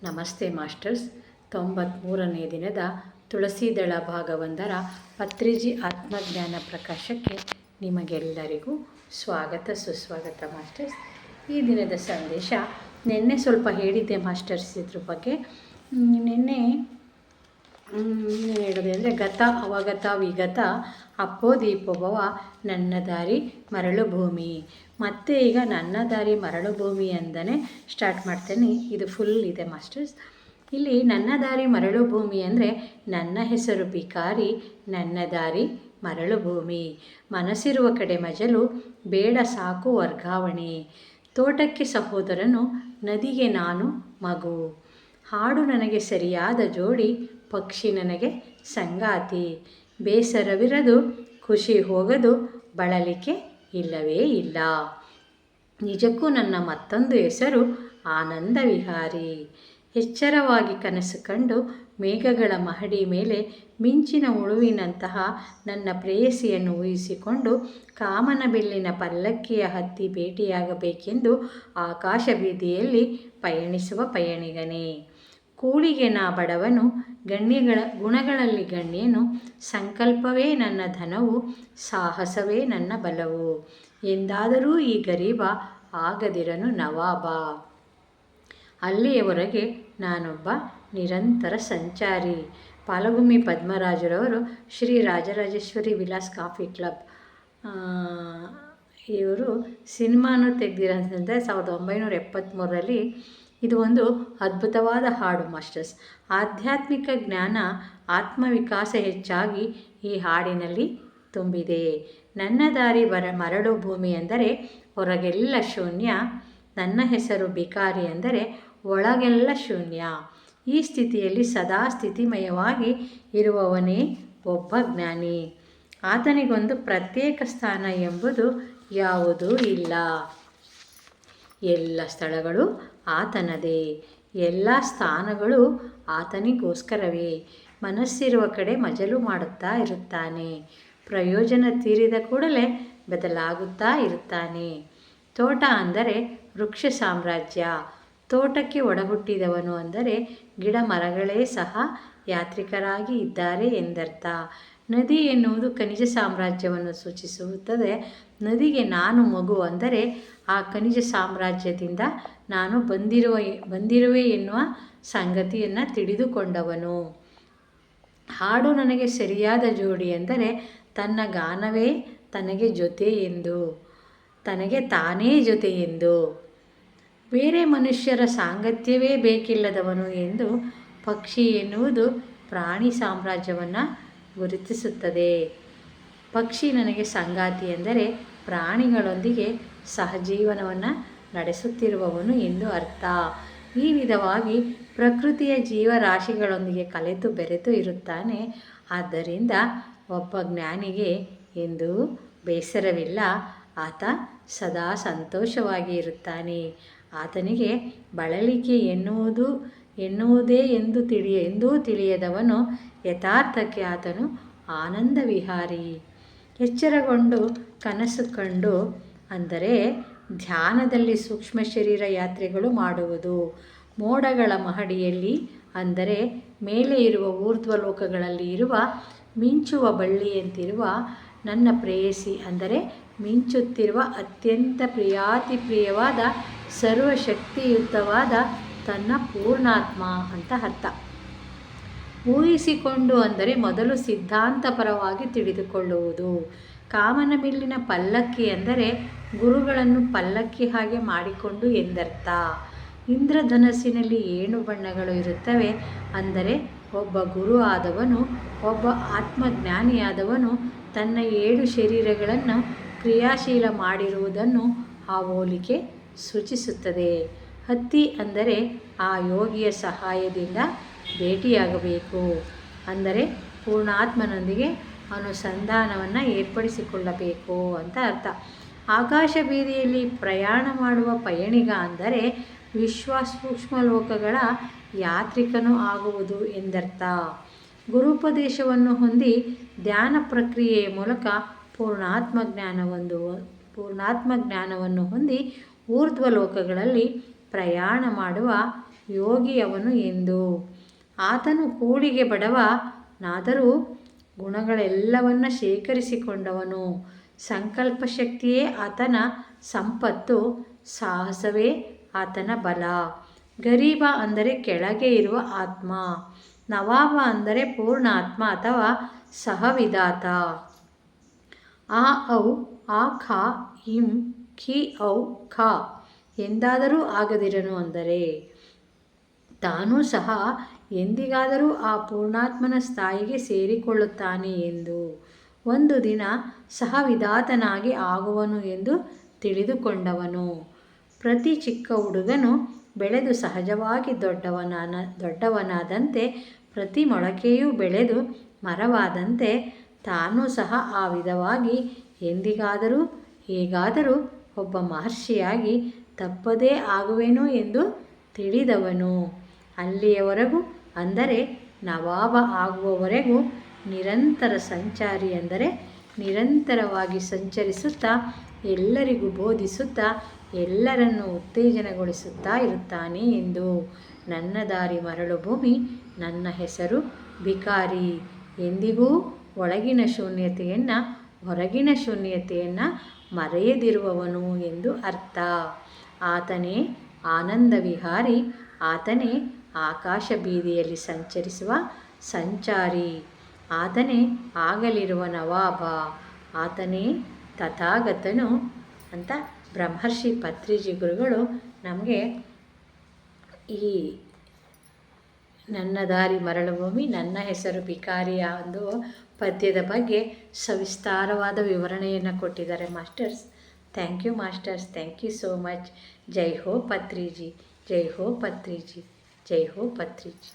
ನಮಸ್ತೆ ಮಾಸ್ಟರ್ಸ್. 93ನೇ ದಿನದ ತುಳಸೀದಳ ಭಾಗ 1ರ ಪತ್ರಿಜಿ ಆತ್ಮಜ್ಞಾನ ಪ್ರಕಾಶಕ್ಕೆ ನಿಮಗೆಲ್ಲರಿಗೂ ಸ್ವಾಗತ ಸುಸ್ವಾಗತ ಮಾಸ್ಟರ್ಸ್. ಈ ದಿನದ ಸಂದೇಶ ನಿನ್ನೆ ಸ್ವಲ್ಪ ಹೇಳಿದ್ದೆ ಮಾಸ್ಟರ್ಸ್. ಇದ್ರ ಬಗ್ಗೆ ನಿನ್ನೆ ಹೇಳಿದೆ ಅಂದರೆ ಗತ ಅವಗತ ವಿಗತ ಅಪ್ಪೋದೀಪೋಭವ ನನ್ನ ದಾರಿ ಮರಳು ಭೂಮಿ. ಮತ್ತು ಈಗ ನನ್ನ ದಾರಿ ಮರಳು ಭೂಮಿ ಅಂದನೇ ಸ್ಟಾರ್ಟ್ ಮಾಡ್ತೇನೆ. ಇದು ಫುಲ್ ಇದೆ ಮಾಸ್ಟರ್ಸ್. ಇಲ್ಲಿ ನನ್ನ ದಾರಿ ಮರಳು ಭೂಮಿ ಅಂದರೆ ನನ್ನ ಹೆಸರು ಬಿಕಾರಿ, ನನ್ನ ದಾರಿ ಮರಳು ಭೂಮಿ. ಮನಸ್ಸಿರುವ ಕಡೆ ಮಜಲು, ಬೇಡ ಸಾಕು ವರ್ಗಾವಣೆ. ತೋಟಕ್ಕೆ ಸಹೋದರನು, ನದಿಗೆ ನಾನು ಮಗು. ಹಾಡು ನನಗೆ ಸರಿಯಾದ ಜೋಡಿ, ಪಕ್ಷಿ ನನಗೆ ಸಂಗಾತಿ. ಬೇಸರವಿರದು, ಖುಷಿ ಹೋಗದು, ಬಳಲಿಕೆ ಇಲ್ಲವೇ ಇಲ್ಲ. ನಿಜಕ್ಕೂ ನನ್ನ ಮತ್ತೊಂದು ಹೆಸರು ಆನಂದ ವಿಹಾರಿ. ಎಚ್ಚರವಾಗಿ ಕನಸು ಕಂಡು ಮೇಘಗಳ ಮಹಡಿ ಮೇಲೆ ಮಿಂಚಿನ ಉಳುವಿನಂತಹ ನನ್ನ ಪ್ರೇಯಸಿಯನ್ನು ಊಹಿಸಿಕೊಂಡು ಕಾಮನ ಬಿಲ್ಲಿನ ಪಲ್ಲಕ್ಕಿಯ ಹತ್ತಿ ಭೇಟಿಯಾಗಬೇಕೆಂದು ಆಕಾಶ ಬೀದಿಯಲ್ಲಿ ಪಯಣಿಸುವ ಪಯಣಿಗನೇ. ಕೂಳಿಗೆ ನಾ ಬಡವನು, ಗುಣಗಳಲ್ಲಿ ಗಣ್ಯನು. ಸಂಕಲ್ಪವೇ ನನ್ನ ಧನವು, ಸಾಹಸವೇ ನನ್ನ ಬಲವು. ಎಂದಾದರೂ ಈ ಗರೀಬ, ಆಗದಿರನು ನವಾಬ. ಅಲ್ಲಿಯವರೆಗೆ ನಾನೊಬ್ಬ ನಿರಂತರ ಸಂಚಾರಿ. ಪಾಲಗುಮ್ಮಿ ಪದ್ಮರಾಜರವರು ಶ್ರೀ ರಾಜರಾಜೇಶ್ವರಿ ವಿಲಾಸ್ ಕಾಫಿ ಕ್ಲಬ್ ಇವರು ಸಿನಿಮಾನು ತೆಗೆದಿರೋಂಥದ್ದು 1973ರಲ್ಲಿ. ಇದು ಒಂದು ಅದ್ಭುತವಾದ ಹಾಡು ಮಾಸ್ಟರ್ಸ್. ಆಧ್ಯಾತ್ಮಿಕ ಜ್ಞಾನ, ಆತ್ಮವಿಕಾಸ ಹೆಚ್ಚಾಗಿ ಈ ಹಾಡಿನಲ್ಲಿ ತುಂಬಿದೆ. ನನ್ನ ದಾರಿ ಮರಳು ಭೂಮಿ ಅಂದರೆ ಹೊರಗೆಲ್ಲ ಶೂನ್ಯ, ನನ್ನ ಹೆಸರು ಬಿಕಾರಿ ಅಂದರೆ ಒಳಗೆಲ್ಲ ಶೂನ್ಯ. ಈ ಸ್ಥಿತಿಯಲ್ಲಿ ಸದಾ ಸ್ಥಿತಿಮಯವಾಗಿ ಇರುವವನೇ ಒಬ್ಬ ಜ್ಞಾನಿ. ಆತನಿಗೊಂದು ಪ್ರತ್ಯೇಕ ಸ್ಥಾನ ಎಂಬುದು ಯಾವುದೂ ಇಲ್ಲ. ಎಲ್ಲ ಸ್ಥಳಗಳು ಆತನದೇ, ಎಲ್ಲ ಸ್ಥಾನಗಳು ಆತನಿಗೋಸ್ಕರವೇ. ಮನಸ್ಸಿರುವ ಕಡೆ ಮಜಲು ಮಾಡುತ್ತಾ ಇರುತ್ತಾನೆ. ಪ್ರಯೋಜನ ತೀರಿದ ಕೂಡಲೇ ಬದಲಾಗುತ್ತಾ ಇರುತ್ತಾನೆ. ತೋಟ ಅಂದರೆ ವೃಕ್ಷ ಸಾಮ್ರಾಜ್ಯ. ತೋಟಕ್ಕೆ ಒಡಹುಟ್ಟಿದವನು ಅಂದರೆ ಗಿಡ ಮರಗಳೇ ಸಹ ಯಾತ್ರಿಕರಾಗಿ ಇದ್ದಾರೆ ಎಂದರ್ಥ. ನದಿ ಎನ್ನುವುದು ಖನಿಜ ಸಾಮ್ರಾಜ್ಯವನ್ನು ಸೂಚಿಸುತ್ತದೆ. ನದಿಗೆ ನಾನು ಮಗು ಅಂದರೆ ಆ ಖನಿಜ ಸಾಮ್ರಾಜ್ಯದಿಂದ ನಾನು ಬಂದಿರುವೆ ಎನ್ನುವ ಸಂಗತಿಯನ್ನು ತಿಳಿದುಕೊಂಡವನು. ಹಾಡು ನನಗೆ ಸರಿಯಾದ ಜೋಡಿ ಎಂದರೆ ತನ್ನ ಗಾನವೇ ತನಗೆ ಜೊತೆ ಎಂದು, ತನಗೆ ತಾನೇ ಜೊತೆ ಎಂದು. ಬೇರೆ ಮನುಷ್ಯರ ಸಾಂಗತ್ಯವೇ ಬೇಕಿಲ್ಲದವನು ಎಂದು. ಪಕ್ಷಿ ಎನ್ನುವುದು ಪ್ರಾಣಿ ಸಾಮ್ರಾಜ್ಯವನ್ನು ಗುರುತಿಸುತ್ತದೆ. ಪಕ್ಷಿ ನನಗೆ ಸಂಗಾತಿ ಎಂದರೆ ಪ್ರಾಣಿಗಳೊಂದಿಗೆ ಸಹಜೀವನವನ್ನು ನಡೆಸುತ್ತಿರುವವನು ಎಂದು ಅರ್ಥ. ಈ ವಿಧವಾಗಿ ಪ್ರಕೃತಿಯ ಜೀವರಾಶಿಗಳೊಂದಿಗೆ ಕಲೆತು ಬೆರೆತು ಇರುತ್ತಾನೆ. ಆದ್ದರಿಂದ ಒಬ್ಬ ಜ್ಞಾನಿಗೆ ಎಂದೂ ಬೇಸರವಿಲ್ಲ. ಆತ ಸದಾ ಸಂತೋಷವಾಗಿ ಇರುತ್ತಾನೆ. ಆತನಿಗೆ ಬಳಲಿಕೆ ಎನ್ನುವುದೇ ಎಂದೂ ತಿಳಿಯದವನು. ಯಥಾರ್ಥಕ್ಕೆ ಆತನು ಆನಂದ ವಿಹಾರಿ. ಎಚ್ಚರಗೊಂಡು ಕನಸು ಕಂಡು ಅಂದರೆ ಧ್ಯಾನದಲ್ಲಿ ಸೂಕ್ಷ್ಮ ಶರೀರ ಯಾತ್ರೆಗಳು ಮಾಡುವುದು. ಮೋಡಗಳ ಮಹಡಿಯಲ್ಲಿ ಅಂದರೆ ಮೇಲೆ ಇರುವ ಊರ್ಧ್ವ ಲೋಕಗಳಲ್ಲಿ ಇರುವ ಮಿಂಚುವ ಬಳ್ಳಿಯಂತಿರುವ ನನ್ನ ಪ್ರೇಯಸಿ ಅಂದರೆ ಮಿಂಚುತ್ತಿರುವ ಅತ್ಯಂತ ಪ್ರಿಯಾತಿಪ್ರಿಯವಾದ ಸರ್ವಶಕ್ತಿಯುತವಾದ ತನ್ನ ಪೂರ್ಣಾತ್ಮ ಅಂತ ಅರ್ಥ. ಊಹಿಸಿಕೊಂಡು ಅಂದರೆ ಮೊದಲು ಸಿದ್ಧಾಂತಪರವಾಗಿ ತಿಳಿದುಕೊಳ್ಳುವುದು. ಕಾಮನ ಬಿಲ್ಲಿನ ಪಲ್ಲಕ್ಕಿ ಅಂದರೆ ಗುರುಗಳನ್ನು ಪಲ್ಲಕ್ಕಿ ಹಾಗೆ ಮಾಡಿಕೊಂಡು ಎಂದರ್ಥ. ಇಂದ್ರಧನಸ್ಸಿನಲ್ಲಿ 7 ಬಣ್ಣಗಳು ಇರುತ್ತವೆ ಅಂದರೆ ಒಬ್ಬ ಗುರು ಆದವನು, ಒಬ್ಬ ಆತ್ಮಜ್ಞಾನಿಯಾದವನು ತನ್ನ 7 ಶರೀರಗಳನ್ನು ಕ್ರಿಯಾಶೀಲ ಮಾಡಿರುವುದನ್ನು ಆ ಹೋಲಿಕೆ ಸೂಚಿಸುತ್ತದೆ. ಹತ್ತಿ ಅಂದರೆ ಆ ಯೋಗಿಯ ಸಹಾಯದಿಂದ ಭೇಟಿಯಾಗಬೇಕು ಅಂದರೆ ಪೂರ್ಣಾತ್ಮನೊಂದಿಗೆ ಅನುಸಂಧಾನವನ್ನು ಏರ್ಪಡಿಸಿಕೊಳ್ಳಬೇಕು ಅಂತ ಅರ್ಥ. ಆಕಾಶ ಬೀದಿಯಲ್ಲಿ ಪ್ರಯಾಣ ಮಾಡುವ ಪಯಣಿಗ ಅಂದರೆ ಸೂಕ್ಷ್ಮ ಲೋಕಗಳ ಯಾತ್ರಿಕನು ಆಗುವುದು ಎಂದರ್ಥ. ಗುರುಪದೇಶವನ್ನು ಹೊಂದಿ ಧ್ಯಾನ ಪ್ರಕ್ರಿಯೆಯ ಮೂಲಕ ಪೂರ್ಣಾತ್ಮ ಜ್ಞಾನವನ್ನು ಹೊಂದಿ ಊರ್ಧ್ವ ಲೋಕಗಳಲ್ಲಿ ಪ್ರಯಾಣ ಮಾಡುವ ಯೋಗಿಯವನು ಎಂದು. ಆತನು ಕೂಳಿಗೆ ಬಡವನಾದರೂ ಗುಣಗಳೆಲ್ಲವನ್ನ ಶೇಖರಿಸಿಕೊಂಡವನು. ಸಂಕಲ್ಪ ಶಕ್ತಿಯೇ ಆತನ ಸಂಪತ್ತು, ಸಾಹಸವೇ ಆತನ ಬಲ. ಗರೀಬ ಅಂದರೆ ಕೆಳಗೆ ಇರುವ ಆತ್ಮ, ನವಾಬ ಅಂದರೆ ಪೂರ್ಣಾತ್ಮ ಅಥವಾ ಸಹವಿಧಾತ. ಆ ಔ ಆ ಖ ಇಂ ಖಿ ಔ ಖ ಎಂದಾದರೂ ಆಗದಿರನು ಅಂದರೆ ತಾನೂ ಸಹ ಎಂದಿಗಾದರೂ ಆ ಪೂರ್ಣಾತ್ಮನ ಸ್ಥಾಯಿಗೆ ಸೇರಿಕೊಳ್ಳುತ್ತಾನೆ ಎಂದು. ಒಂದು ದಿನ ಸಹವಿಧಾತನಾಗಿ ಆಗುವನು ಎಂದು ತಿಳಿದುಕೊಂಡವನು. ಪ್ರತಿ ಚಿಕ್ಕ ಹುಡುಗನು ಬೆಳೆದು ಸಹಜವಾಗಿ ದೊಡ್ಡವನಾದಂತೆ, ಪ್ರತಿ ಮೊಳಕೆಯೂ ಬೆಳೆದು ಮರವಾದಂತೆ ತಾನೂ ಸಹ ಆ ವಿಧವಾಗಿ ಎಂದಿಗಾದರೂ ಹೇಗಾದರೂ ಒಬ್ಬ ಮಹರ್ಷಿಯಾಗಿ ತಪ್ಪದೇ ಆಗುವೆನು ಎಂದು ತಿಳಿದವನು. ಅಲ್ಲಿಯವರೆಗೂ ಅಂದರೆ ನವಾಬ ಆಗುವವರೆಗೂ ನಿರಂತರ ಸಂಚಾರಿ ಅಂದರೆ ನಿರಂತರವಾಗಿ ಸಂಚರಿಸುತ್ತಾ ಎಲ್ಲರಿಗೂ ಬೋಧಿಸುತ್ತಾ ಎಲ್ಲರನ್ನೂ ಉತ್ತೇಜನಗೊಳಿಸುತ್ತಾ ಇರುತ್ತಾನೆ ಎಂದು. ನನ್ನ ದಾರಿ ಮರಳು ಭೂಮಿ, ನನ್ನ ಹೆಸರು ಭಿಕಾರಿ. ಎಂದಿಗೂ ಒಳಗಿನ ಶೂನ್ಯತೆಯನ್ನು ಹೊರಗಿನ ಶೂನ್ಯತೆಯನ್ನು ಮರೆಯದಿರುವವನು ಎಂದು ಅರ್ಥ. ಆತನೇ ಆನಂದ ವಿಹಾರಿ, ಆತನೇ ಆಕಾಶ ಬೀದಿಯಲ್ಲಿ ಸಂಚರಿಸುವ ಸಂಚಾರಿ, ಆತನೇ ಆಗಲಿರುವ ನವಾಬ, ಆತನೇ ತಥಾಗತನು ಅಂತ ಬ್ರಹ್ಮರ್ಷಿ ಪತ್ರಿಜಿ ಗುರುಗಳು ನಮಗೆ ಈ ನನ್ನ ದಾರಿ ಮರಳು ಭೂಮಿ, ನನ್ನ ಹೆಸರು ಭಿಕಾರಿಯ ಒಂದು ಪದ್ಯದ ಬಗ್ಗೆ ಸವಿಸ್ತಾರವಾದ ವಿವರಣೆಯನ್ನು ಕೊಟ್ಟಿದ್ದಾರೆ masters. Thank you masters, thank you so much. ಜೈ ಹೋ ಪತ್ರಿಜಿ, ಜೈ ಹೋ ಪತ್ರಿಜಿ, ಜೈ ಹೋ ಪತ್ರಿಜಿ.